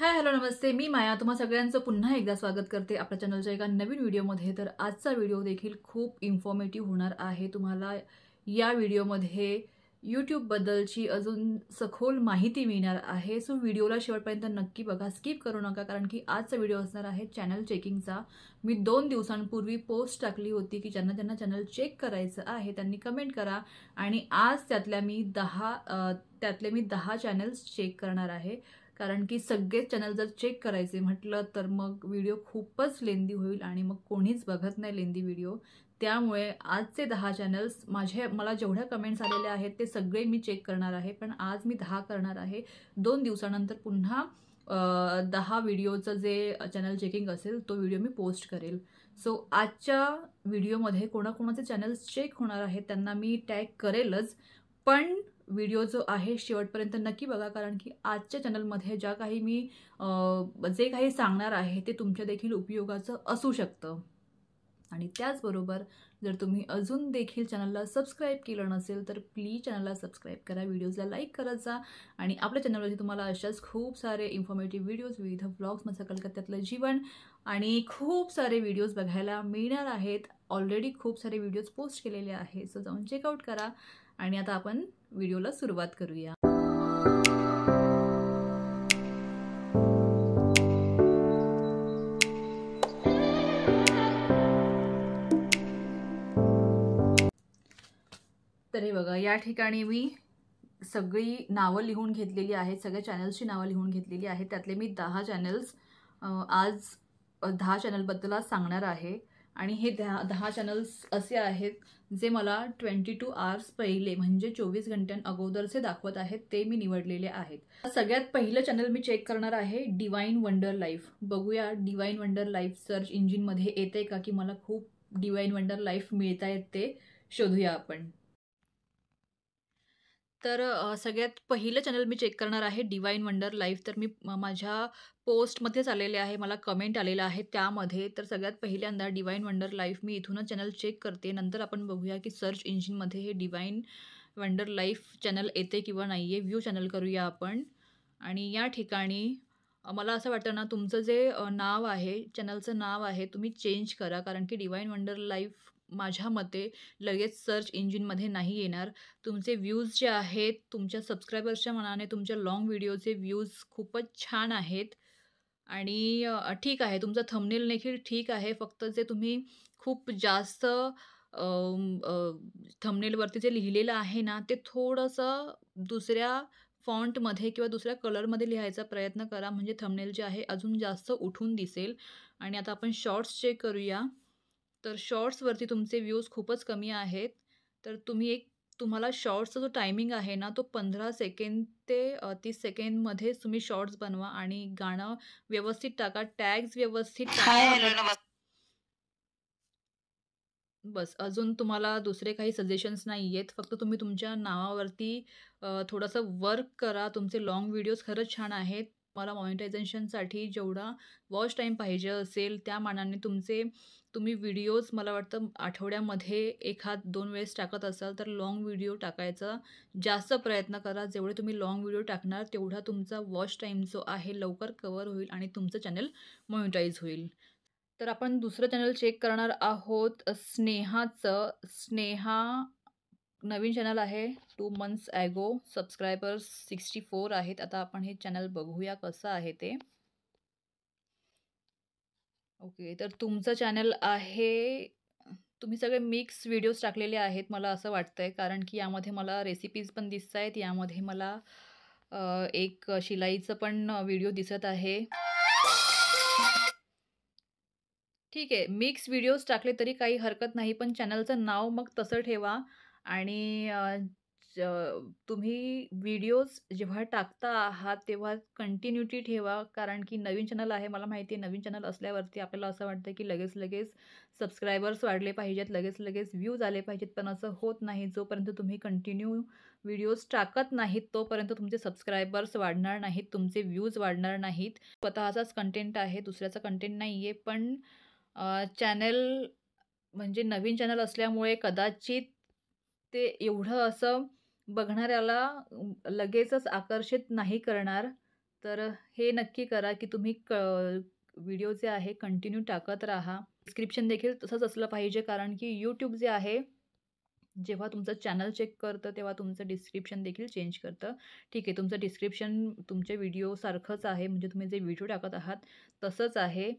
Hi hello नमस्ते, मी माया तुम्हा सगळ्यांचं पुन्हा एकदा स्वागत करते आपल्या चॅनलच्या एका नवीन व्हिडिओमध्ये। तर आजचा व्हिडिओ देखील खूप इन्फॉर्मेटिव्ह होणार आहे। तुम्हाला या व्हिडिओमध्ये यूट्यूबबद्दलची अजून सखोल माहिती मिळणार आहे। सो व्हिडिओला शेवटपर्यंत नक्की बघा, स्किप करू नका, कारण की आजचा व्हिडिओ असणार आहे चॅनल चेकिंगचा। मी 2 दिवसांपूर्वी पोस्ट टाकली होती की ज्यांना ज्यांना चॅनल चेक करायचं आहे त्यांनी कमेंट करा, आणि आज त्यातले मी 10 चॅनल्स चेक करणार आहे। कारण की सगळेच चॅनल जर चेक करायचे म्हटलं तर मग व्हिडिओ खूपच लेंदी होईल आणि मग कोणीच बघत नाही लेंदी व्हिडिओ। त्यामुळे आजचे 10 चॅनल्स मला जेवढ्या कमेंट्स आलेल्या आहेत ते सगळे मी चेक करणार आहे, पण आज मी 10 करणार आहे। 2 दिवसानंतर पुन्हा 10 व्हिडिओचं जे चॅनल चेकिंग असेल तो व्हिडिओ मी पोस्ट करेल। सो आजच्या व्हिडिओमध्ये कोणाकोणाचे चॅनल्स चेक होणार आहेत त्यांना मी टॅग करेलच, पण व्हिडिओ जो आहे शेवटपर्यंत नक्की बघा, कारण की आजच्या चॅनलमध्ये जे काही सांगणार आहे ते तुमच्या देखील उपयोगाचं असू शकतं। आणि त्याचबरोबर जर तुम्ही अजून देखील चॅनलला सबस्क्राईब केलं नसेल तर प्लीज चॅनलला सबस्क्राईब करा, व्हिडिओजला लाईक करत जा, आणि आपल्या चॅनलवरती तुम्हाला अशाच खूप सारे इन्फॉर्मेटिव्ह व्हिडिओज, विविध व्लॉग्स, कलकत्त्यातलं जीवन आणि खूप सारे व्हिडिओज बघायला मिळणार आहेत। ऑलरेडी खूप सारे व्हिडिओज पोस्ट केलेले आहेत, सो जाऊन चेकआउट करा। आणि आता आपण व्हिडिओला सुरुवात करूया। तर हे बघा, या ठिकाणी मी सगळी नावं लिहून घेतलेली आहेत, सगळ्या चॅनल्सची नावं लिहून घेतलेली आहेत। त्यातले मी 10 चॅनल्स आज 10 चॅनलबद्दल सांगणार आहे। आणि हे 10 चॅनल्स असे आहेत जे मला 22 आवर्स पहिले म्हणजे 24 घंट्यां अगोदरचे दाखवत आहेत, ते मी निवडलेले आहेत। सगळ्यात पहिलं चॅनल मी चेक करणार आहे डिवाइन वंडर लाईफ। बघूया डिवाइन वंडर लाईफ सर्च इंजिनमध्ये येते का, की मला खूप डिवाइन वंडर लाईफ मिळतायत ते शोधूया आपण। तर सगळ्यात पहिलं चॅनल मी चेक करणार आहे डिवाइन वंडर लाईफ। तर मी माझ्या पोस्टमध्येच आलेले आहे, मला कमेंट आलेलं आहे त्यामध्ये। तर सगळ्यात पहिल्यांदा डिवाइन वंडर लाईफ मी इथूनच चॅनल चेक करते, नंतर आपण बघूया की सर्च इंजिनमध्ये हे डिवाइन वंडर लाईफ चॅनल येते किंवा नाही आहे। व्ह्यू चॅनल करूया आपण, आणि या ठिकाणी मला असं वाटतं ना, तुमचं जे नाव आहे, चॅनलचं नाव आहे, तुम्ही चेंज करा, कारण की डिवाइन वंडर लाईफ माझ्या मते लगेच सर्च इंजिनमध्ये नाही येणार। तुमचे व्ह्यूज जे आहेत, तुमच्या सबस्क्रायबर्सच्या मानाने तुमच्या लाँग व्हिडिओचे व्ह्यूज खूपच छान आहेत, आणि ठीक आहे, तुमचा थंबनेल देखील ठीक आहे। फक्त जे तुम्ही खूप जास्त थंबनेलवरती जे लिहिलेलं आहे ना, ते थोडंसं दुसऱ्या फॉन्टमध्ये किंवा दुसऱ्या कलरमध्ये लिहायचा प्रयत्न करा, म्हणजे थंबनेल जे आहे अजून जास्त उठून दिसेल। आणि आता आपण शॉर्ट्स चेक करूया। तर शॉर्ट्सवरती तुमचे व्ह्यूज खूपच कमी आहेत। तर तुम्हाला शॉर्ट्सचा जो टायमिंग आहे ना, तो 15 सेकंड ते 30 सेकंडमध्येच तुम्ही शॉर्ट्स बनवा, आणि गाणं व्यवस्थित टाका, टॅग्स व्यवस्थित टाका। बस, अजून तुम्हाला दुसरे काही सजेशन्स नाही आहेत। फक्त तुम्ही तुमच्या नावावरती थोडंसं वर्क करा। तुमचे लाँग व्हिडिओज खरंच छान आहेत। मला मॉनिटायझेशनसाठी जेवढा वॉच टाईम पाहिजे असेल त्या मानाने तुम्ही व्हिडिओज मला वाटतं आठवड्यामध्ये 1-2 वेळेस टाकत असाल, तर लाँग व्हिडिओ टाकायचा जास्त प्रयत्न करा। जेवढे तुम्ही लाँग व्हिडिओ टाकणार तेवढा तुमचा वॉच टाईम जो आहे लवकर कव्हर होईल आणि तुमचं चॅनल मॉनिटाईज होईल। तर आपण दुसरं चॅनल चेक करणार आहोत स्नेहाचं। स्नेहा नवीन चॅनल आहे, 2 मंथ्स ॲगो, सबस्क्रायबर्स 64 आहेत। आता आपण हे चॅनल बघूया कसं आहे ते। ओके, तर तुमचं चॅनल आहे, तुम्ही सगळे मिक्स व्हिडिओज टाकलेले आहेत मला असं वाटतंय, कारण की यामध्ये मला रेसिपीज पण दिसतायत, यामध्ये मला एक शिलाईचं पण व्हिडिओ दिसत आहे। ठीक आहे, मिक्स व्हिडिओज टाकले तरी काही हरकत नाही, पण चॅनलचं नाव मग तसं ठेवा। आणि ज तुम्ही व्हिडिओज जेव्हा टाकता आहात तेव्हा कंटिन्यूटी ठेवा, कारण की नवीन चॅनल आहे, मला माहिती आहे नवीन चॅनल असल्यावरती आपल्याला असं वाटतं की लगेच सबस्क्रायबर्स वाढले पाहिजेत, लगेच व्ह्यूज आले पाहिजेत, पण असं होत नाही। जोपर्यंत तुम्ही कंटिन्यू व्हिडिओज टाकत नाहीत तोपर्यंत तुमचे सबस्क्रायबर्स वाढणार नाहीत, तुमचे व्ह्यूज वाढणार नाहीत। स्वतःचाच कंटेंट आहे, दुसऱ्याचा कंटेंट नाही आहे, पण चॅनल म्हणजे नवीन चॅनल असल्यामुळे कदाचित ते एवढं असं बघणाऱ्याला लगेचच आकर्षित नाही करणार। तर हे नक्की करा की तुम्ही व्हिडिओ जे आहे कंटिन्यू टाकत राहा. डिस्क्रिप्शन देखील तसंच असलं पाहिजे, कारण की यूट्यूब जे आहे जेव्हा तुमचं चॅनल चेक करतं तेव्हा तुमचं डिस्क्रिप्शन देखील चेंज करतं. ठीक आहे, तुमचं डिस्क्रिप्शन तुमच्या व्हिडिओसारखंच आहे, म्हणजे तुम्ही जे व्हिडिओ टाकत आहात तसंच आहे.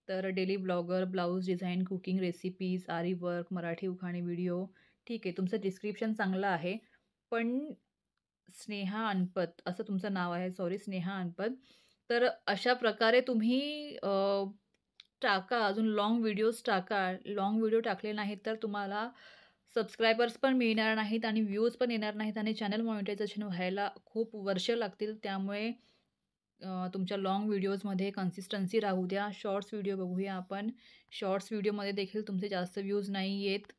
तर daily blogger, blouse design, cooking recipes, आरी वर्क, मराठी उखाणे व्हिडिओ, ठीक आहे, तुमचं डिस्क्रिप्शन चांगलं आहे. पण स्नेहा अनपत असं तुमचं नाव आहे, सॉरी स्नेहा अनपत. तर अशा प्रकारे तुम्ही टाका, अजून लाँग व्हिडिओज टाका. लाँग व्हिडिओ टाकले नाहीत तर तुम्हाला सबस्क्रायबर्स पण मिळणार नाहीत आणि व्ह्यूज पण येणार नाहीत आणि चॅनल मॉनिटायझेशन व्हायला खूप वर्ष लागतील. त्यामुळे तुमच्या लाँग व्हिडिओजमध्ये कन्सिस्टन्सी राहू द्या. शॉर्ट्स व्हिडिओ बघूया आपण. शॉर्ट्स व्हिडिओमध्ये देखील तुमचे जास्त व्ह्यूज नाही येत.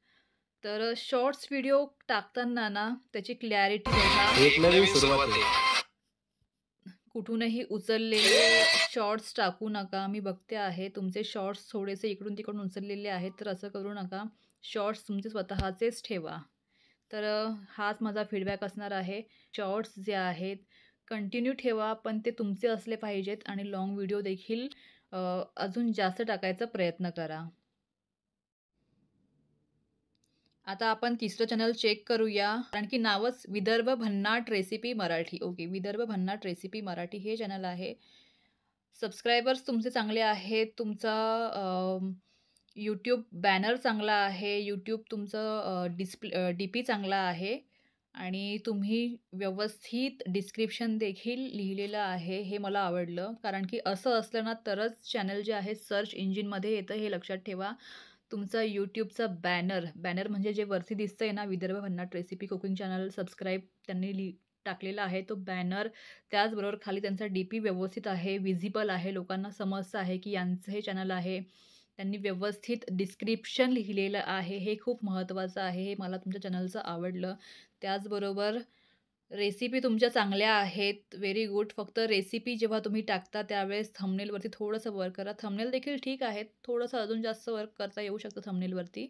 तर शॉर्ट्स व्हिडिओ टाकताना ना त्याची क्लॅरिटी बघा. एक नवीन सुरुवात आहे. कुठूनही उचललेले शॉर्ट्स टाकू नका. मी बघते आहे तुमचे शॉर्ट्स थोडेसे इकडून-तिकडून उचललेले आहेत, तर असं करू नका. शॉर्ट्स तुमचे स्वतःचेच ठेवा. तर हाच माझा फीडबॅक असणार आहे. शॉर्ट्स जे आहेत कंटिन्यू ठेवा, पण ते तुमचे असले पाहिजेत आणि लाँग व्हिडिओ देखील अजून जास्त टाकायचा प्रयत्न करा. आता आपण तिसरं चॅनल चेक करूया. कारण की नावच विदर्भ भन्नाट रेसिपी मराठी. ओके, विदर्भ भन्नाट रेसिपी मराठी हे चॅनल आहे. सबस्क्रायबर्स तुमचे चांगले आहेत. तुमचा यूट्यूब बॅनर चांगला आहे. यूट्यूब तुमचं डी-पी चांगला आहे आणि तुम्ही व्यवस्थित डिस्क्रिप्शन देखील लिहिलेलं आहे. हे मला आवडलं. कारण की असं असलं ना तरच चॅनल जे आहे सर्च इंजिनमध्ये येतं, हे लक्षात ठेवा. तुमचा यूट्यूबचा बॅनर म्हणजे जे वरती दिसतंय ना, विदर्भ भन्नाट रेसिपी कुकिंग चॅनल सबस्क्राईब त्यांनी टाकलेला आहे तो बॅनर. त्याचबरोबर खाली त्यांचा डी-पी व्यवस्थित आहे, व्हिजिबल आहे, लोकांना समजतं आहे की यांचं हे चॅनल आहे. त्यांनी व्यवस्थित डिस्क्रिप्शन लिहिलेलं आहे. हे खूप महत्त्वाचं आहे. हे मला तुमच्या चॅनलचं आवडलं. त्याचबरोबर रेसिपी तुमच्या चांगल्या आहेत. Very good. फक्त रेसिपी जेव्हा तुम्ही टाकता त्यावेळेस थंबनेलवरती थोडंसं वर्क करा. थंबनेल देखील ठीक आहेत. थोडंसं अजून जास्त वर्क करता येऊ शकतं थंबनेलवरती.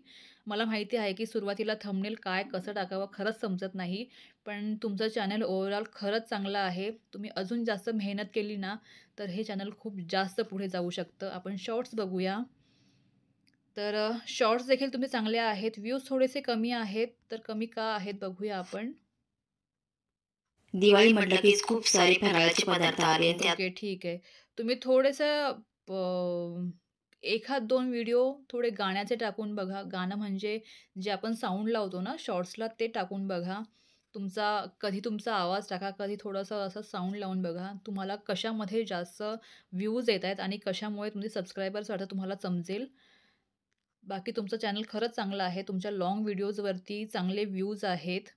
मला माहिती आहे की सुरुवातीला थंबनेल काय, कसं टाकावं खरंच समजत नाही. पण तुमचं चॅनल ओव्हरऑल खरंच चांगलं आहे. तुम्ही अजून जास्त मेहनत केली ना, तर हे चॅनल खूप जास्त पुढे जाऊ शकतं. आपण शॉर्ट्स बघूया. तर शॉर्ट्स देखील तुमचे चांगले आहेत. व्ह्यूज थोडेसे कमी आहेत. तर कमी का आहेत बघूया आपण. दिवाळी म्हटलं की खूप सारे फराळाचे पदार्थ आले आणि त्यात ओके, ठीक आहे. तुम्ही थोडंसं एखाद 2 व्हिडिओ थोडे गाण्याचे टाकून बघा. गाणं म्हणजे जे आपण साउंड लावतो ना शॉर्ट्सला ते टाकून बघा. कधी तुमचा आवाज टाका, कधी थोडंसं असं साउंड लावून बघा. तुम्हाला कशामध्ये जास्त व्ह्यूज येतायत आणि कशामुळे तुमचे सबस्क्रायबर्स वाढतात तुम्हाला समजेल. बाकी तुमचं चॅनल खरंच चांगलं आहे. तुमच्या लाँग व्हिडिओजवरती चांगले व्ह्यूज आहेत.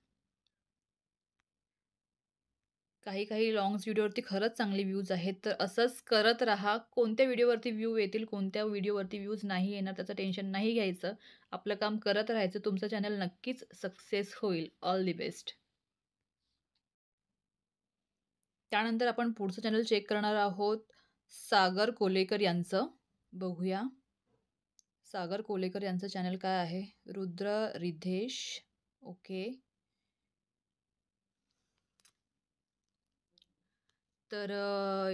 काही लाँग्स व्हिडिओवरती खरंच चांगले व्ह्यूज आहेत. तर असंच करत राहा. कोणत्या व्हिडिओवरती व्ह्यू येतील, कोणत्या व्हिडिओवरती व्ह्यूज नाही येणार त्याचं टेन्शन नाही घ्यायचं. आपलं काम करत राहायचं. तुमचं चॅनल नक्कीच सक्सेस होईल. All the best. त्यानंतर आपण पुढचं चॅनल चेक करणार आहोत. सागर कोलेकर यांचं. बघूया. सागर कोलेकर यांचं चॅनल काय आहे? रुद्र रिद्धेश. ओके. तर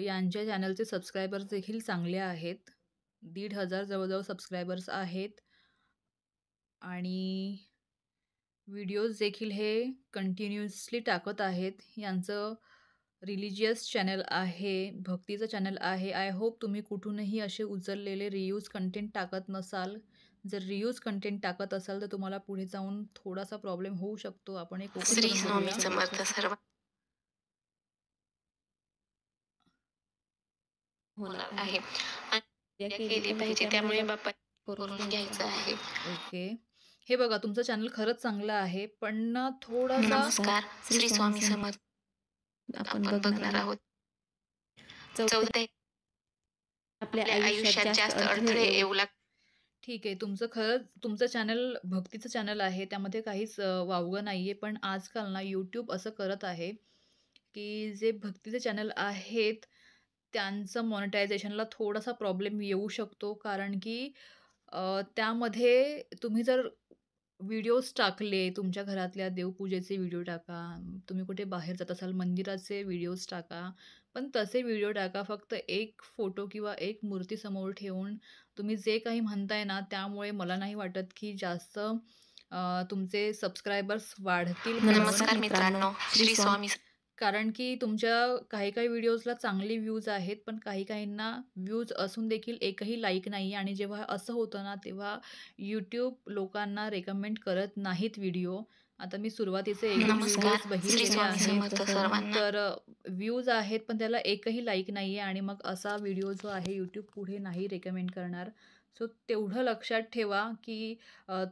यांच्या चॅनलचे सबस्क्रायबर्स देखील चांगले आहेत. 1,500 जवळ-जवळ सबस्क्रायबर्स आहेत आणि व्हिडिओज देखील हे कंटिन्युअसली टाकत आहेत. यांचं रिलिजियस चॅनल आहे, भक्तीचं चॅनल आहे. आय होप तुम्ही कुठूनही असे उचललेले रियूज कंटेंट टाकत नसाल. जर रियूज कंटेंट टाकत असाल तर तुम्हाला पुढे जाऊन थोडासा प्रॉब्लेम होऊ शकतो. आपण एक ओपन श्री करून स्वामी बघूया. समर्थ सर्व होणार आहे आणि केली पाहिजे, त्यामुळे बाप्पा करून घ्यायचं आहे. ओके. हे बघा तुमचं चॅनल खरंच चांगलं आहे. पण ना थोडासा नमस्कार, श्री स्वामी समर्थ आपण बघणार आहोत. चौथे आपल्या आयुष्यात जास्त अडथळे येऊ लागतात. ठीक आहे. तुमचं चॅनल भक्तीचं चॅनल आहे. त्यामध्ये काहीच वावगं नाहीये. पण आजकाल ना YouTube असं करत आहे, की जे भक्तीचे चॅनल आहेत, त्यांचं मॉनिटायझेशनला थोडासा प्रॉब्लेम येऊ शकतो. कारण की त्यामध्ये तुम्ही जर व्हिडिओज टाकले, तुमच्या घरातल्या देवपूजेचे व्हिडिओ टाका, तुम्ही कुठे बाहेर जात असाल मंदिराचे व्हिडिओज टाका. पण तसे व्हिडिओ टाका फक्त एक फोटो किंवा एक मूर्ती समोर ठेवून. तुम्ही जे काही म्हणताय ना, त्यामुळे मला नाही वाटत की जास्त तुमचे सबस्क्रायबर्स वाढतील म्हणून. नमस्कार मित्रांनो, श्री स्वामी कारण की तुमच्या काही-काही व्हिडिओजला चांगले व्ह्यूज आहेत, पण काही-काहींना व्ह्यूज असून देखील एकही लाईक नाही आहे आणि जेव्हा असं होतं ना, तेव्हा YouTube लोकांना रेकमेंड करत नाहीत व्हिडिओ. आता मी सुरुवातीचे 1-2 नमस्कार, व्हिडिओज श्री बघितलेले स्वामी आहेत. समर्थ सर्वांना. तर व्ह्यूज आहेत, पण त्याला एकही लाईक नाही आहे आणि मग असा व्हिडिओ जो आहे YouTube पुढे नाही रेकमेंड करणार. सो तेवढं लक्षात ठेवा, की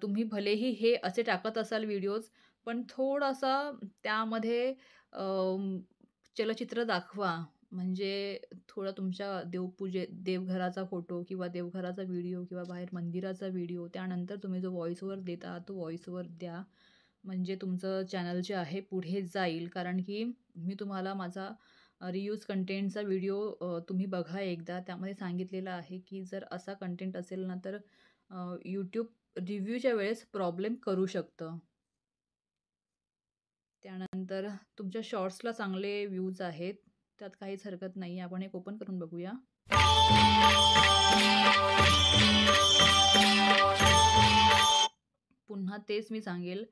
तुम्ही भलेही हे असे टाकत असाल व्हिडिओज, पण थोडासा त्यामध्ये चलचित्र दाखवा. म्हणजे थोडा तुमच्या देवघराचा फोटो किंवा देवघराचा व्हिडिओ किंवा बाहेर मंदिराचा व्हिडिओ, त्यानंतर तुम्ही जो व्हॉईस ओव्हर देत आहात, तो व्हॉईस ओव्हर द्या. म्हणजे तुमचं चॅनल जे आहे पुढे जाईल. कारण की मी तुम्हाला माझा रियूज कंटेंटचा व्हिडिओ तुम्ही बघा एकदा. त्यामध्ये सांगितलेलं आहे, की जर असा कंटेंट असेल ना, तर YouTube रिव्ह्यूच्या वेळेस प्रॉब्लेम करू शकतं. त्यानंतर तुमच्या शॉर्ट्सला चांगले व्ह्यूज आहेत. त्यात काहीच हरकत नाही. आपण एक ओपन करून बघूया. पुन्हा तेच मी सांगेल.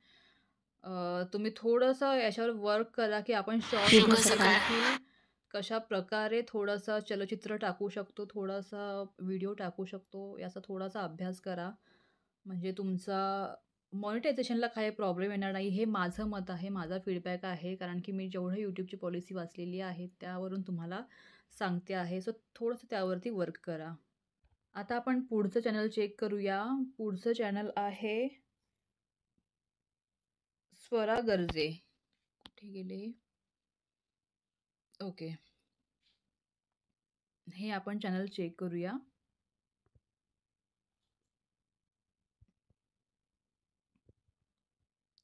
तुम्ही थोडंसं याच्यावर वर्क करा, की आपण शुभ शॉर्ट्समध्ये सकाळ. देखील कशाप्रकारे थोडंसं चलचित्र टाकू शकतो, थोडासा व्हिडिओ टाकू शकतो, याचा थोडासा अभ्यास करा. म्हणजे तुमचा मॉनिटायझेशनला काही प्रॉब्लेम येणार नाही. हे माझं मत आहे, माझा फीडबॅक आहे. कारण की मी जेवढं YouTubeची पॉलिसी वाचलेली आहे, त्यावरून तुम्हाला सांगते आहे. सो थोडंसं त्यावरती वर्क करा. आता आपण पुढचं चॅनल चेक करूया. पुढचं चॅनल आहे स्वरा गर्जे. कुठे गेले? ओके. हे आपण चॅनल चेक करूया.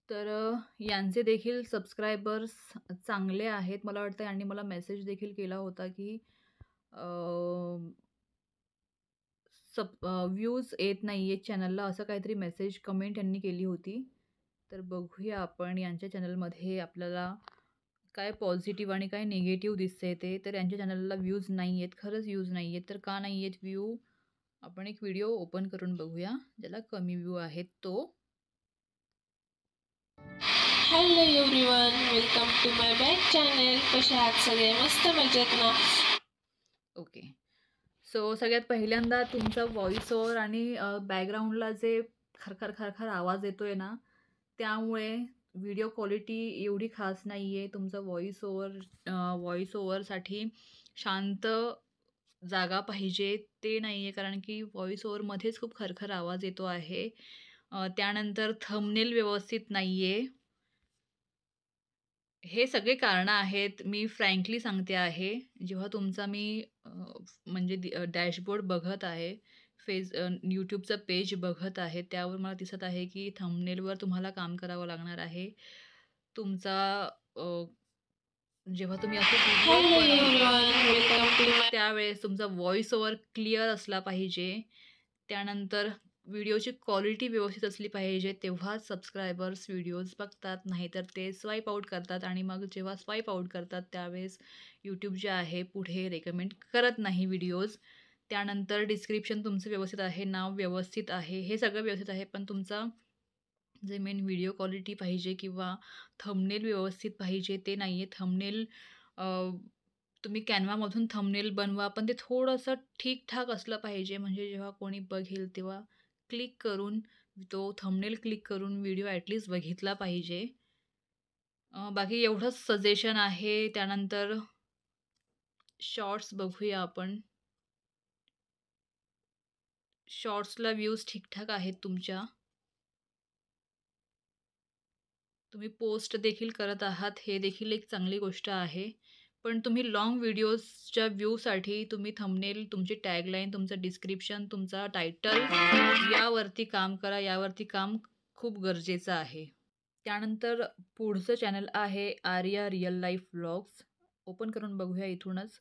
तर यांचे देखील सबस्क्रायबर्स चांगले आहेत. मला वाटतं यांनी मला मेसेज देखील केला होता, की व्ह्यूज येत नाही आहेत चॅनलला, असं काहीतरी मेसेज कमेंट यांनी केली होती. तर बघूया आपण यांच्या चॅनलमध्ये आपल्याला काय पॉझिटिव्ह आणि काय निगेटिव्ह दिसतंय ते. तर यांच्या चॅनलला व्ह्यूज नाही आहेत. खरंच व्ह्यूज नाही आहेत. तर का नाही आहेत व्ह्यू? आपण एक व्हिडिओ ओपन करून बघूया, ज्याला कमी व्ह्यू आहेत तो. Hello everyone, welcome to my back channel. कसे आहात सगळे? मस्त मजेत ना? ओके. सो सगळ्यात पहिल्यांदा तुमचा व्हॉईस ओव्हर आणि बॅकग्राऊंडला जे खरखर खरखर आवाज येतोय ना, त्यामुळे व्हिडिओ क्वालिटी एवढी खास नाही आहे. तुमचं व्हॉईस ओव्हरसाठी शांत जागा पाहिजे, ते नाही आहे. कारण की व्हॉईस ओव्हरमध्येच खूप खरखर आवाज येतो आहे. त्यानंतर थंबनेल व्यवस्थित नाही आहे. हे सगळे कारणं आहेत. मी फ्रँकली सांगते आहे. जेव्हा तुमचा मी म्हणजे डॅशबोर्ड बघत आहे, YouTubeचं पेज बघत आहे, त्यावर मला दिसत आहे की थंबनेलवर तुम्हाला काम करावं लागणार आहे. तुमचा अ, जेव्हा तुम्ही असे हॅलो व्हिडिओज एव्हरीवन, बनवता, वेलकम टू माय त्यावेळेस तुमचा व्हॉईस ओव्हर क्लिअर असला पाहिजे. त्यानंतर व्हिडिओची क्वालिटी व्यवस्थित असली पाहिजे, तेव्हाच सबस्क्रायबर्स व्हिडिओज बघतात. नाहीतर ते स्वाईप आउट करतात आणि मग जेव्हा स्वाईप आउट करतात, त्यावेळेस YouTube जे आहे पुढे रेकमेंड करत नाही व्हिडिओज. त्यानंतर डिस्क्रिप्शन तुमचं व्यवस्थित आहे, नाव व्यवस्थित आहे, हे सगळं व्यवस्थित आहे. पण तुमचा जे मेन व्हिडिओ क्वालिटी पाहिजे किंवा थंबनेल व्यवस्थित पाहिजे, ते नाही आहे. थंबनेल तुम्ही कॅनव्हामधून थंबनेल बनवा, पण ते थोडंसं ठीक-ठाक असलं पाहिजे. म्हणजे जेव्हा कोणी बघेल, तेव्हा क्लिक करून तो थंबनेल क्लिक करून व्हिडिओ ॲटलीस्ट बघितला पाहिजे. बाकी एवढंच सजेशन आहे. त्यानंतर शॉर्ट्स बघूया आपण. शॉर्ट्सला व्ह्यूज ठीक-ठाक आहेत तुमच्या. तुम्ही पोस्ट देखील करत आहात, हे देखील एक चांगली गोष्ट आहे. पण तुम्ही लाँग व्हिडिओजच्या व्ह्यूसाठी तुम्ही थंबनेल, तुमची टॅगलाईन, तुमचं डिस्क्रिप्शन, तुमचा टायटल यावरती काम करा. यावरती काम खूप गरजेचं आहे. त्यानंतर पुढचं चॅनल आहे Arya real life vlogs. Open करून बघूया इथूनच.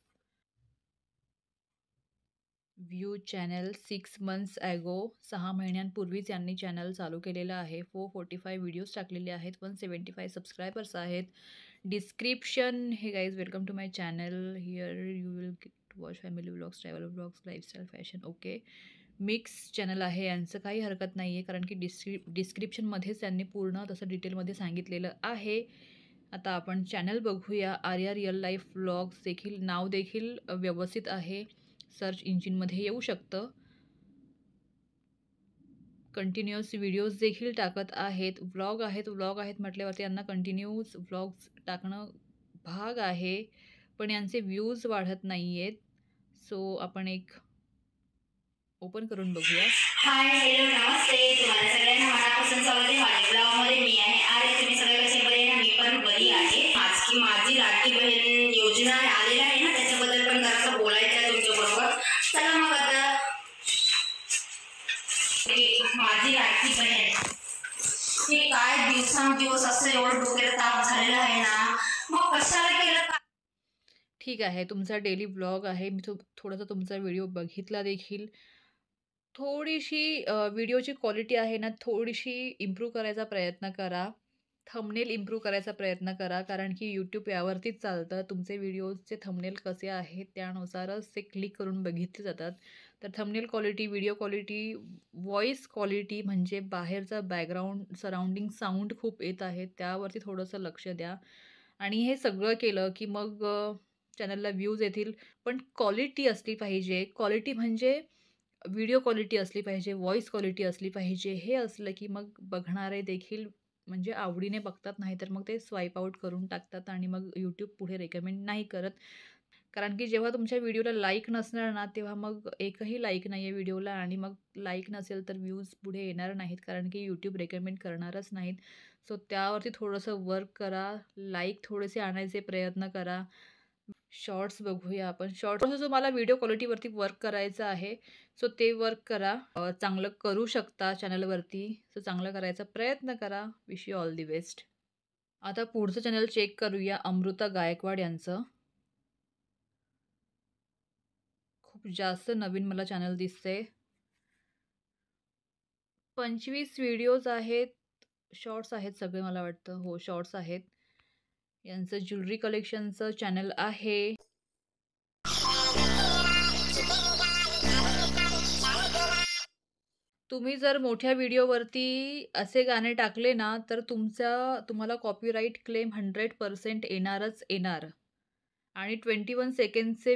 व्ह्यू चॅनल 6 मंथ्स ॲगो 6 महिन्यांपूर्वीच यांनी चॅनल चालू केलेलं आहे. 445 व्हिडिओज टाकलेले आहेत. 175 सबस्क्रायबर्स आहेत. Description hey guys welcome to my channel. Here you will watch family vlogs, travel vlogs, lifestyle, fashion. Okay, mix channel आहे यांचं, काही हरकत नाही आहे कारण की डिस्क्रिप्शनमध्येच त्यांनी पूर्ण तसं डिटेलमध्ये सांगितलेलं आहे. आता आपण चॅनल बघूया. आर्या रिअल लाईफ व्लॉग्स देखील नाव देखील व्यवस्थित आहे, सर्च इंजिनमध्ये येऊ शकतं. कंटिन्युअस व्हिडिओज देखील टाकत आहेत. व्लॉग आहेत म्हटल्यावरती यांना कंटिन्यूस व्लॉग्स टाकणं भाग आहे, पण यांचे व्ह्यूज वाढत नाही आहेत. सो आपण एक ओपन करून बघूया. हाय, हॅलो, नमस्ते. तुम्हाला सगळ्यांना मनापासून स्वागत आहे माझ्या ब्लॉगमध्ये. मी आहे आर्या. तुम्ही सगळे कसे बरे ना? मी पण बरी आहे. आज की माझी लाडकी बहीण योजना आलेला आहे ना, त्याच्याबद्दल पण जरासं बोलायचं आहे तुमच्याबरोबर. चला मग आता माझी लाडकी बहीण हे काय दिवसांदिवस असं एवढं डोक्याला ताप झालेला आहे ना, मग कशाला केलं का? ठीक आहे, तुमचा डेली व्लॉग आहे. मी थोडासा तुमचा व्हिडिओ बघितला देखील. थोडीशी व्हिडिओची क्वालिटी आहे ना, थोडीशी इम्प्रूव्ह करायचा प्रयत्न करा. थंबनेल इम्प्रूव्ह करायचा प्रयत्न करा, कारण की यूट्यूब यावरतीच चालतं. तुमचे व्हिडिओजचे थंबनेल कसे आहेत त्यानुसारच ते क्लिक करून बघितले जातात. तर thumbnail quality, video quality, voice quality म्हणजे बाहेरचा बॅकग्राऊंड सराउंडिंग साऊंड खूप येत आहे, त्यावरती थोडंसं लक्ष द्या. आणि हे सगळं केलं की मग चॅनलला व्ह्यूज येतील, पण क्वालिटी असली पाहिजे. क्वालिटी म्हणजे व्हिडिओ क्वालिटी असली पाहिजे, व्हॉईस क्वालिटी असली पाहिजे. हे असलं की मग बघणारे देखील म्हणजे आवडीने बघतात, नाहीतर मग ते स्वाईप आउट करून टाकतात आणि मग यूट्यूब पुढे रेकमेंड नाही करत. कारण की जेव्हा तुमच्या व्हिडिओला लाईक नसणार ना, तेव्हा मग एकही लाईक नाही आहे व्हिडिओला, आणि मग लाईक नसेल तर व्ह्यूज पुढे येणार नाहीत, कारण की यूट्यूब रेकमेंड करणारच नाहीत. सो त्यावरती थोडंसं वर्क करा, लाईक थोडेसे आणायचे प्रयत्न करा. शॉर्ट्स बघूया आपण. शॉर्ट्स तुम्हाला व्हिडिओ क्वालिटीवरती वर्क करायचं आहे, सो ते वर्क करा. चांगलं करू शकता चॅनलवरती, सो चांगलं करायचा प्रयत्न करा. Wish you all the best. आता पुढचं चॅनल चेक करूया, अमृता गायकवाड यांचं. खूप जास्त नवीन मला चॅनल दिसते. 25 व्हिडिओज आहेत, शॉर्ट्स आहेत सगळे मला वाटतं. हो, शॉर्ट्स आहेत. यांचं ज्वेलरी कलेक्शनचं चॅनल आहे. तुम्ही जर मोठ्या व्हिडिओवरती असे गाणे टाकले ना, तर तुम्हाला कॉपीराईट क्लेम 100% येणारच येणार. आणि 21 सेकंडचे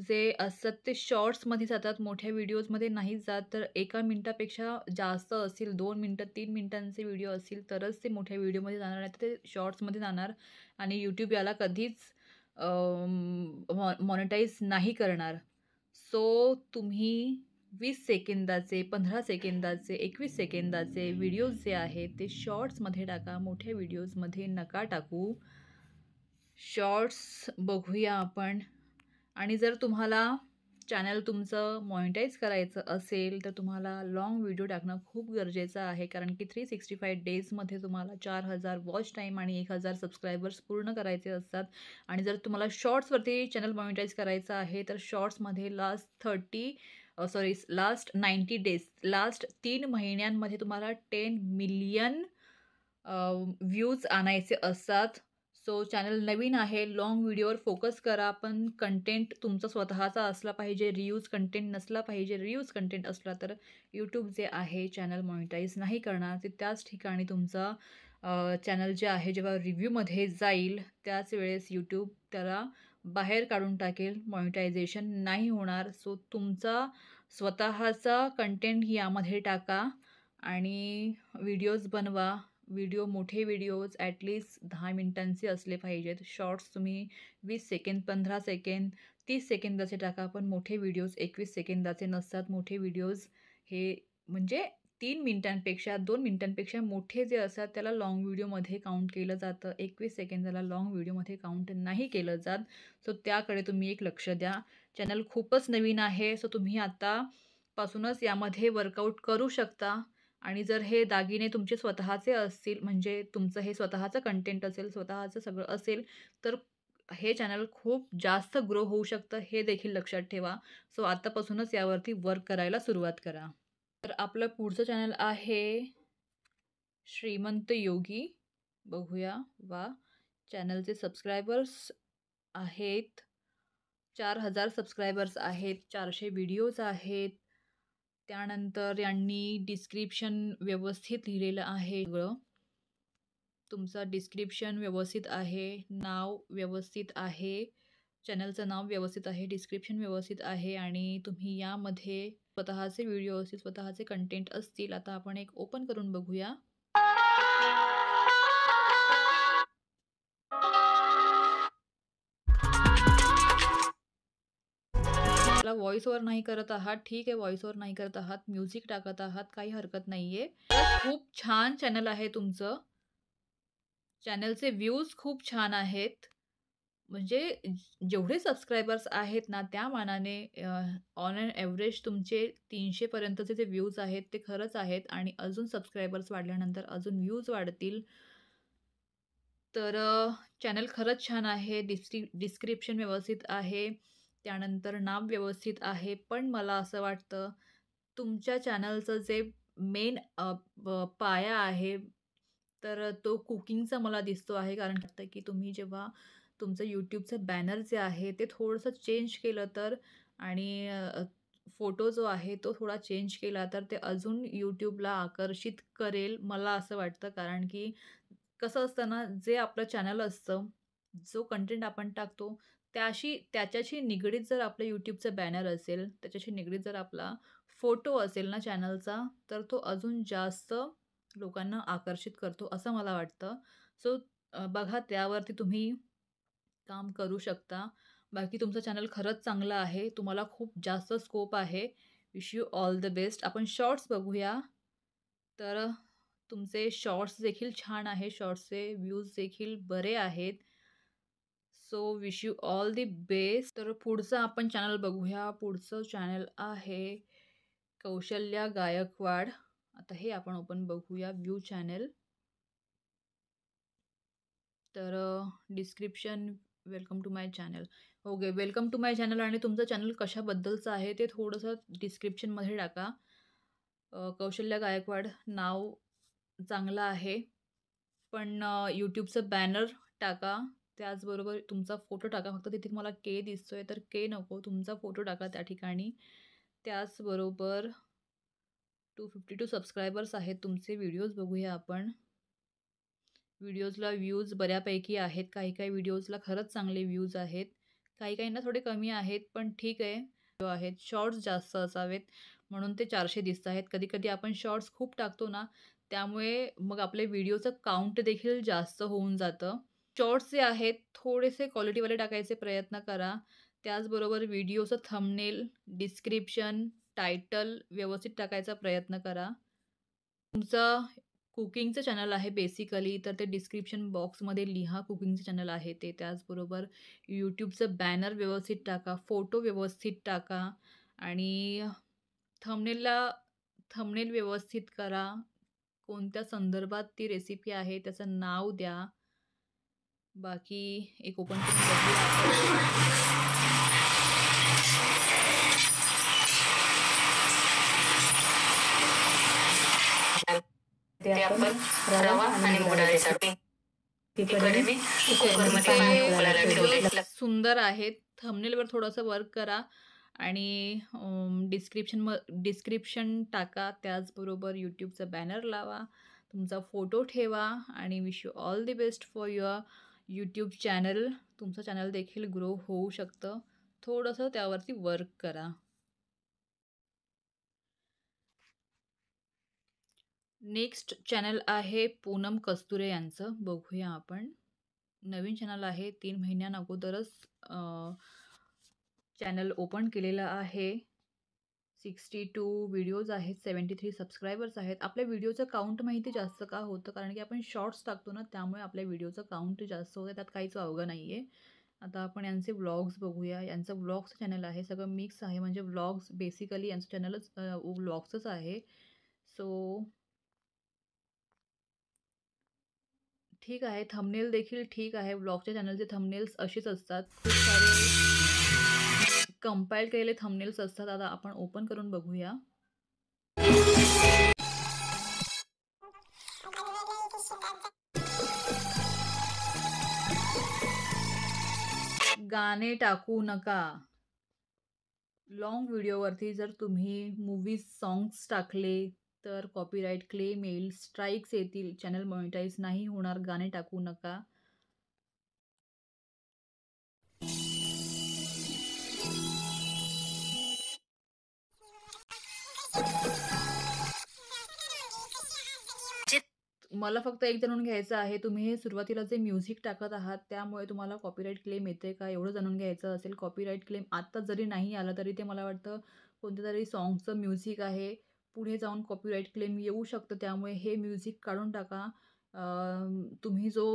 जे असतात ते शॉर्ट्समध्ये जातात, मोठ्या व्हिडिओजमध्ये नाही जात. तर 1 मिनिटापेक्षा जास्त असतील, 2 मिनिटं 3 मिनिटांचे व्हिडिओ असतील तरच ते मोठ्या व्हिडिओमध्ये जाणार, नाही तर ते शॉर्ट्समध्ये जाणार. आणि यूट्यूब याला कधीच मॉनिटाईज नाही करणार. सो तुम्ही 20 सेकंदाचे, 15 सेकंदाचे, 21 सेकंदाचे व्हिडिओज जे आहेत ते शॉर्ट्समध्ये टाका, मोठ्या व्हिडिओजमध्ये नका टाकू. शॉर्ट्स बघूया आपण. आणि जर तुम्हाला चॅनल तुमचं मॉनिटाईज करायचं असेल तर तुम्हाला लाँग व्हिडिओ टाकणं खूप गरजेचं आहे, कारण की 365 डेजमध्ये तुम्हाला 4000 वॉच टाईम आणि 1000 सबस्क्रायबर्स पूर्ण करायचे असतात. आणि जर तुम्हाला शॉर्ट्सवरती चॅनल मॉनिटाईज करायचं आहे तर शॉर्ट्समध्ये लास्ट 90 डेज, लास्ट 3 महिन्यांमध्ये तुम्हाला 10 मिलियन व्ह्यूज आणायचे असतात. सो चॅनल नवीन आहे, लाँग व्हिडिओवर फोकस करा, पण कंटेंट तुमचा स्वतःचा असला पाहिजे, रियूज कंटेंट नसला पाहिजे. रियूज कंटेंट असला तर यूट्यूब जे आहे चॅनल मॉनिटाईज नाही करणार. ते त्याच ठिकाणी तुमचा चॅनल जे आहे जेव्हा रिव्ह्यूमध्ये जाईल त्याच वेळेस यूट्यूब त्याला बाहेर काढून टाकेल, मॉनिटायझेशन नाही होणार. सो तुमचा स्वतःचा कंटेंट यामध्ये टाका आणि व्हिडिओज बनवा. मोठे व्हिडिओज ॲटलिस्ट 10 मिनिटांचे असले पाहिजेत. शॉर्ट्स तुम्ही 20 सेकंद, 15 सेकंद, 30 सेकंदाचे टाका, पण मोठे व्हिडिओज 21 सेकंदाचे नसतात. मोठे व्हिडिओज हे म्हणजे 3 मिनिटांपेक्षा, 2 मिनिटांपेक्षा मोठे जे असतात त्याला लाँग व्हिडिओमध्ये काउंट केलं जातं. 21 सेकंदाला लाँग व्हिडिओमध्ये काउंट नाही केलं जात. सो त्याकडे तुम्ही एक लक्ष द्या. चॅनल खूपच नवीन आहे, सो तुम्ही आतापासूनच यामध्ये वर्कआउट करू शकता. आणि जर हे दागिने तुमचे स्वतःचे असतील, म्हणजे तुमचं हे स्वतःचं कंटेंट असेल, स्वतःचं सगळं असेल, तर हे चॅनल खूप जास्त ग्रो होऊ शकतं हे देखील लक्षात ठेवा. सो आतापासूनच यावरती वर्क करायला सुरुवात करा. तर आपलं पुढचं चॅनल आहे श्रीमंत योगी. बघूया. वा, चॅनलचे सबस्क्रायबर्स आहेत 4000 सबस्क्रायबर्स आहेत, 400 व्हिडिओज आहेत. त्यानंतर यांनी डिस्क्रिप्शन व्यवस्थित लिहिलेलं आहे सगळं. तुमचं डिस्क्रिप्शन व्यवस्थित आहे, नाव व्यवस्थित आहे, चॅनलचं नाव व्यवस्थित आहे, डिस्क्रिप्शन व्यवस्थित आहे आणि तुम्ही यामध्ये स्वतःचे व्हिडिओ असतील, स्वतःचे कंटेंट असतील. आता आपण एक ओपन करून बघूया. मला व्हॉइस ओव्हर नाही करत आहात, ठीक आहे. व्हॉइस ओव्हर नाही करत आहात, म्युझिक टाकत आहात, काही हरकत नाहीये. खूप छान चॅनल आहे तुमचं. चॅनलचे व्ह्यूज खूप छान आहेत. म्हणजे जेवढे सबस्क्रायबर्स आहेत ना, त्या मानाने ऑन एन ॲव्हरेज तुमचे 300 पर्यंतचे जे व्ह्यूज आहेत ते खरंच आहेत आणि अजून सबस्क्रायबर्स वाढल्यानंतर अजून व्ह्यूज वाढतील. तर चॅनल खरंच छान आहे. डिस्क्रिप्शन व्यवस्थित आहे. त्यानंतर नाव व्यवस्थित आहे. पण मला असं वाटतं तुमच्या चॅनलचं जे मेन पाया आहे, तर तो कुकिंगचा मला दिसतो आहे. कारण वाटतं की तुम्ही जेव्हा तुमचं यूट्यूबचं बॅनर जे आहे ते थोडंसं चेंज केलं तर आणि फोटो जो आहे तो थोडा चेंज केला तर ते अजून यूट्यूबला आकर्षित करेल, मला असं वाटतं. कारण की कसं असतं ना, जे आपलं चॅनल असतं, जो कंटेंट आपण टाकतो त्याच्याशी निगडीत जर आपलं यूट्यूबचं बॅनर असेल, त्याच्याशी निगडीत जर आपला फोटो असेल ना चॅनलचा, तर तो अजून जास्त लोकांना आकर्षित करतो असं मला वाटतं. सो बघा, त्यावरती तुम्ही काम करू शकता. बाकी तुमचं चॅनल खरंच चांगलं आहे. तुम्हाला खूप जास्त स्कोप आहे. Wish you all the best. आपण शॉर्ट्स बघूया. तर तुमचे शॉर्ट्स देखील छान आहे. शॉर्ट्सचे व्ह्यूज देखील बरे आहेत. So wish you all the best. तर पुढचं आपण चॅनल बघूया. पुढचं चॅनल आहे कौशल्या गायकवाड. आता हे आपण ओपन बघूया व्ह्यू चॅनल. तर description welcome to my channel. Okay, welcome to my channel. आणि तुमचं चॅनल कशाबद्दलचं आहे ते थोडंसं डिस्क्रिप्शनमध्ये टाका. कौशल्या गायकवाड नाव चांगलं आहे, पण यूट्यूबचं बॅनर टाका. त्याचबरोबर तुमचा फोटो टाका. फक्त तिथे मला के दिसतोय तर के नको, तुमचा फोटो टाका त्या ठिकाणी. त्याचबरोबर 252 सबस्क्रायबर्स आहेत तुमचे. व्हिडिओज बघूया आपण. व्हिडिओजला व्ह्यूज बऱ्यापैकी आहेत. काही काही व्हिडिओजला खरंच चांगले व्ह्यूज आहेत. काही काहींना थोडे कमी आहेत, पण ठीक आहे. शॉर्ट्स जास्त असावेत म्हणून ते 400 दिसत आहेत. कधी-कधी आपण शॉर्ट्स खूप टाकतो ना, त्यामुळे मग आपले व्हिडिओचं काउंट देखील जास्त होऊन जातं. शॉर्ट्स जे आहेत थोडेसे क्वालिटीवाले टाकायचे प्रयत्न करा. त्याचबरोबर व्हिडिओचं थंबनेल, डिस्क्रिप्शन, टायटल व्यवस्थित टाकायचा प्रयत्न करा. तुमचं कुकिंगचं चॅनल आहे बेसिकली, तर ते डिस्क्रिप्शन बॉक्समध्ये लिहा कुकिंगचं चॅनल आहे ते. त्याचबरोबर यूट्यूबचं बॅनर व्यवस्थित टाका, फोटो व्यवस्थित टाका आणि थंबनेल व्यवस्थित करा. कोणत्या संदर्भात ती रेसिपी आहे त्याचं नाव द्या. बाकी एक ओपन करून बघूया आपण. ते आपण रवा आणि मूग डाळीचं तिकडे मी कुकरमध्ये उकळायला ठेवले. सुंदर आहेत. थंबनेलवर थोडंसं वर्क करा आणि डिस्क्रिप्शन टाका. त्याचबरोबर यूट्यूबचा बॅनर लावा, तुमचा फोटो ठेवा आणि wish you all the best for your YouTube channel. तुमचं चॅनल देखील ग्रो होऊ शकतं. थोडंसं त्यावरती वर्क करा. नेक्स्ट चॅनल आहे पूनम कस्तुरे यांचं. बघूया आपण. नवीन चॅनल आहे. 3 महिन्यां अगोदरच चॅनल ओपन केलेलं आहे. 62 व्हिडिओज आहेत, 73 सबस्क्रायबर्स आहेत. आपल्या व्हिडिओचं काउंट माहिती जास्त का होतं? कारण की आपण शॉर्ट्स टाकतो ना, त्यामुळे आपल्या व्हिडिओचं काउंट जास्त होतं. त्यात काहीच अवघड नाही आहे. आता आपण यांचे व्लॉग्स बघूया. यांचं व्लॉग्स चॅनल आहे. सगळं मिक्स आहे, म्हणजे व्लॉग्स बेसिकली यांचं चॅनलच व्लॉग्सच आहे. सो ठीक आहे, थंबनेल देखील ठीक आहे. ब्लॉगच्या चॅनलचे थंबनेल्स असेच असतात. खूप सारे कंपाईल केलेले थंबनेल्स असतात. आता आपण ओपन करून बघूया. गाणे टाकू नका. लॉंग व्हिडिओवरती जर तुम्ही मूव्हीज सॉंग्स टाकले तर कॉपीराईट क्लेम येईल, स्ट्राईक्स येतील, चॅनल मॉनिटाईज नाही होणार. गाणे टाकू नका. मला फक्त एक जाणून घ्यायचं आहे, तुम्ही हे सुरुवातीला जे म्युझिक टाकत आहात त्यामुळे तुम्हाला कॉपीराईट क्लेम येते का, एवढं जाणून घ्यायचं असेल. कॉपीराईट क्लेम आत्ता जरी नाही आला तरी ते मला वाटतं कोणत्या तरी सॉंगचं म्युझिक आहे, पुढे जाऊन कॉपीराईट क्लेम येऊ शकतं. त्यामुळे हे म्युझिक काढून टाका. तुम्ही जो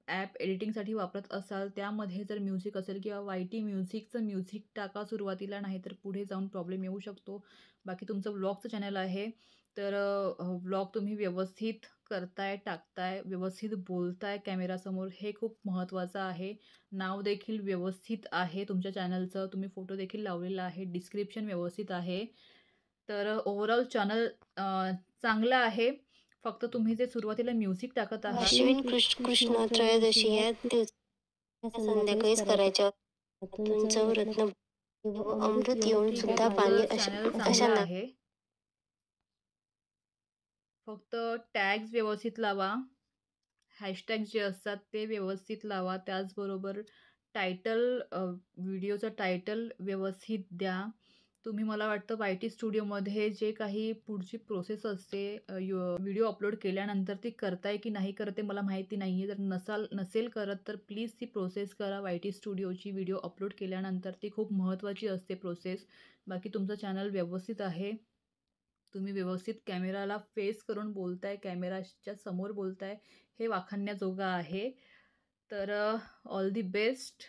ॲप एडिटिंगसाठी वापरत असाल त्यामध्ये जर म्युझिक असेल किंवा YT म्युझिकचं म्युझिक टाका सुरुवातीला, नाही तर पुढे जाऊन प्रॉब्लेम येऊ शकतो. बाकी तुमचं व्लॉगचं चॅनल आहे तर व्लॉग तुम्ही व्यवस्थित करताय, टाकताय, व्यवस्थित बोलताय कॅमेरासमोर, हे खूप महत्त्वाचं आहे. नाव देखील व्यवस्थित आहे तुमच्या चॅनलचं, तुम्ही फोटो देखील लावलेला आहे, डिस्क्रिप्शन व्यवस्थित आहे. तर ओव्हरऑल चॅनल चांगलं आहे. फक्त तुम्ही जे सुरुवातीला म्युझिक टाकत आहात, अश्विन कृष्ण त्रयोदशी या संध्याकाळीच करायच्या. तुमचं रत्न अमृत येऊन सुद्धा पाणी चॅनल अशा चांगलं आहे. फक्त टॅग्स व्यवस्थित लावा, हॅशटॅग जे असतात ते व्यवस्थित लावा. त्याचबरोबर टायटल, व्हिडिओचं टायटल व्यवस्थित द्या. तुम्ही मला वाटतं YT स्टुडिओमध्ये जे काही पुढची प्रोसेस असते व्हिडिओ अपलोड केल्यानंतर ती करताय की नाही करते मला माहिती नाही आहे. जर नसेल करत तर प्लीज ती प्रोसेस करा. YT स्टुडिओची व्हिडिओ अपलोड केल्यानंतर ती खूप महत्त्वाची असते प्रोसेस. बाकी तुमचं चॅनल व्यवस्थित आहे. तुम्ही व्यवस्थित कॅमेराला फेस करून बोलताय, कॅमेराच्या समोर बोलताय, हे वाखाणण्याजोगं आहे. तर ऑल दी बेस्ट.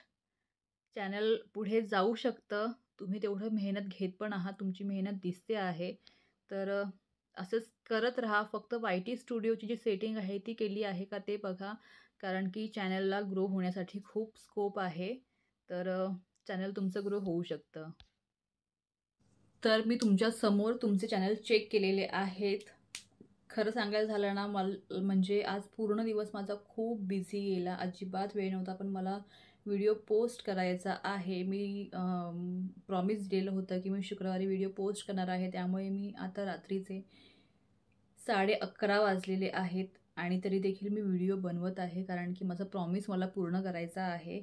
चॅनल पुढे जाऊ शकतं. तुम्ही तेवढं मेहनत घेत पण आहात, तुमची मेहनत दिसते आहे. तर असंच करत राहा. फक्त YT स्टुडिओची जी सेटिंग आहे ती केली आहे का ते बघा, कारण की चॅनलला ग्रो होण्यासाठी खूप स्कोप आहे. तर चॅनल तुमचं ग्रो होऊ शकतं. तर मी तुमच्यासमोर तुमचे चॅनल चेक केलेले आहेत. खरं सांगायचं झालं ना, म्हणजे आज पूर्ण दिवस माझा खूप बिझी गेला, अजिबात वेळ नव्हता. पण मला व्हिडिओ पोस्ट करायचा आहे. मी प्रॉमिस दिलं होतं की मी शुक्रवारी व्हिडिओ पोस्ट करणार आहे. त्यामुळे मी आता रात्रीचे 11:30 वाजलेले आहेत आणि तरी देखील मी व्हिडिओ बनवत आहे, कारण की माझा प्रॉमिस मला पूर्ण करायचा आहे.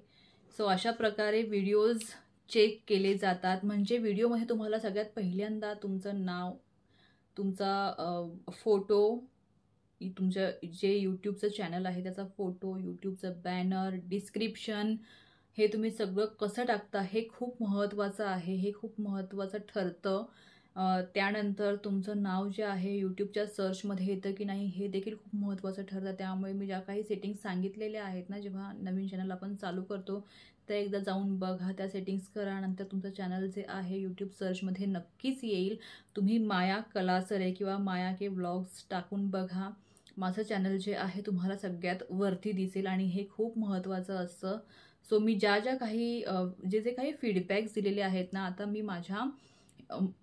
सो अशा प्रकारे व्हिडिओज चेक केले जातात. म्हणजे व्हिडिओमध्ये तुम्हाला सगळ्यात पहिल्यांदा तुमचं नाव, तुमचा फोटो, तुमचं जे यूट्यूबचं चॅनल आहे त्याचा फोटो, यूट्यूबचं बॅनर, डिस्क्रिप्शन, हे तुम्ही सगळं कसं टाकता हे खूप महत्त्वाचं आहे. हे खूप महत्त्वाचं ठरतं. त्यानंतर तुमचं नाव जे आहे यूट्यूबच्या सर्चमध्ये येतं की नाही हे देखील खूप महत्त्वाचं ठरतं. त्यामुळे मी ज्या काही सेटिंग्स सांगितलेल्या आहेत ना, जेव्हा नवीन चॅनल आपण चालू करतो तर एकदा जाऊन बघा, त्या सेटिंग्स करा. नंतर तुमचं चॅनल जे आहे यूट्यूब सर्चमध्ये नक्कीच येईल. तुम्ही माया कलासरे किंवा माया के व्लॉग्स टाकून बघा. माझं चॅनल जे आहे तुम्हाला सगळ्यात वरती दिसेल आणि हे खूप महत्त्वाचं असतं. सो मी ज्या काही जे काही फीडबॅक्स दिलेले आहेत ना, आता मी माझ्या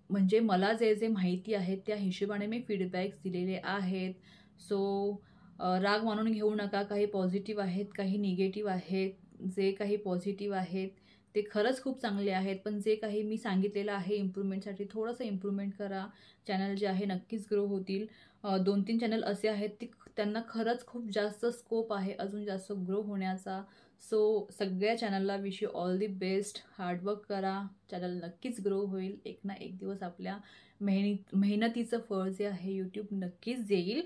म्हणजे मला जे माहिती आहे त्या हिशोबाने मी फीडबॅक्स दिलेले आहेत. सो राग मानून घेऊ नका. काही पॉझिटिव्ह आहेत, काही निगेटिव्ह आहेत. जे काही पॉझिटिव्ह आहेत ते खरंच खूप चांगले आहेत, पण जे काही मी सांगितलेलं आहे इम्प्रूव्हमेंटसाठी थोडंसं इम्प्रूव्हमेंट करा. चॅनल जे आहे नक्कीच ग्रो होतील. 2-3 चॅनल असे आहेत त्यांना खरंच खूप जास्त स्कोप आहे अजून जास्त ग्रो होण्याचा. सो सगळ्या चॅनलला wish you all the best. Hard work करा, चॅनल नक्कीच ग्रो होईल. एक ना एक दिवस आपल्या मेहनतीचं फळ जे आहे यूट्यूब नक्कीच देईल.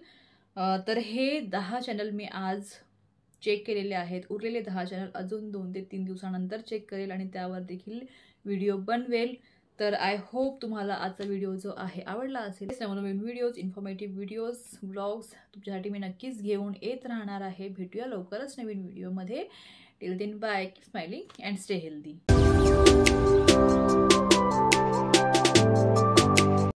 तर हे 10 चॅनल मी आज चेक केलेले आहेत. उरलेले 10 चॅनल अजून 2 ते 3 दिवसानंतर चेक करेल आणि त्यावर देखील व्हिडिओ बनवेल. तर आय होप तुम्हाला आजचा व्हिडिओ जो आहे आवडला असेल. नवनवीन व्हिडिओज, इन्फॉर्मेटिव्ह व्हिडिओज, व्लॉग्स तुमच्यासाठी मी नक्कीच घेऊन येत राहणार आहे. भेटूया लवकरच नवीन व्हिडिओमध्ये. Till then bye, keep smiling and stay healthy.